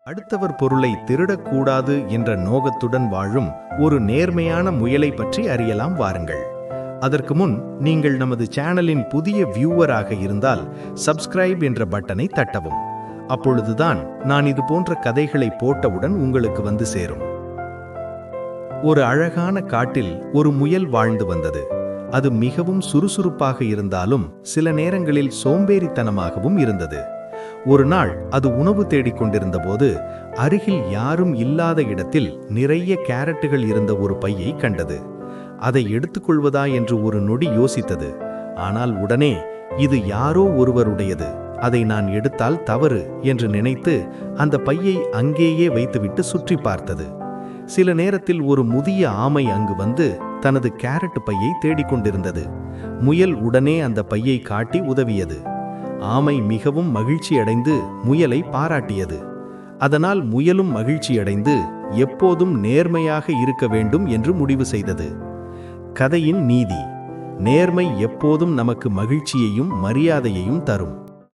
அடுத்தவர் பொருளை திருடக்கூடாது என்ற நோகத்துடன் வாழும் ஒரு நேர்மையான முயலை பற்றி அறியலாம் வாருங்கள். அதற்கு முன் நீங்கள் நமது சேனலின் புதிய வியூவராக இருந்தால் சப்ஸ்கிரைப் என்ற பட்டனை தட்டவும். அப்பொழுதுதான் நான் இது போன்ற கதைகளை போட்டவுடன் உங்களுக்கு வந்து சேரும். ஒரு அழகான காட்டில் ஒரு முயல் வாழ்ந்து வந்தது. அது மிகவும் சுறுசுறுப்பாக இருந்தாலும் சில நேரங்களில் சோம்பேறித்தனமாகவும் இருந்தது. ஒரு நாள் அது உணவு தேடிக் கொண்டிருந்த போது அருகில் யாரும் இல்லாத இடத்தில் நிறைய கேரட்டுகள் இருந்த ஒரு பையை கண்டது. அதை எடுத்துக்கொள்வதா என்று ஒரு நொடி யோசித்தது. ஆனால் உடனே இது யாரோ ஒருவருடையது, அதை நான் எடுத்தால் தவறு என்று நினைத்து அந்த பையை அங்கேயே வைத்துவிட்டு சுற்றி பார்த்தது. சில நேரத்தில் ஒரு முதிய ஆமை அங்கு வந்து தனது கேரட் பையை தேடிக்கொண்டிருந்தது. முயல் உடனே அந்த பையை காட்டி உதவியது. ஆமை மிகவும் மகிழ்ச்சியடைந்து முயலை பாராட்டியது. அதனால் முயலும் மகிழ்ச்சியடைந்து எப்போதும் நேர்மையாக இருக்க வேண்டும் என்று முடிவு செய்தது. கதையின் நீதி: நேர்மை எப்போதும் நமக்கு மகிழ்ச்சியையும் மரியாதையையும் தரும்.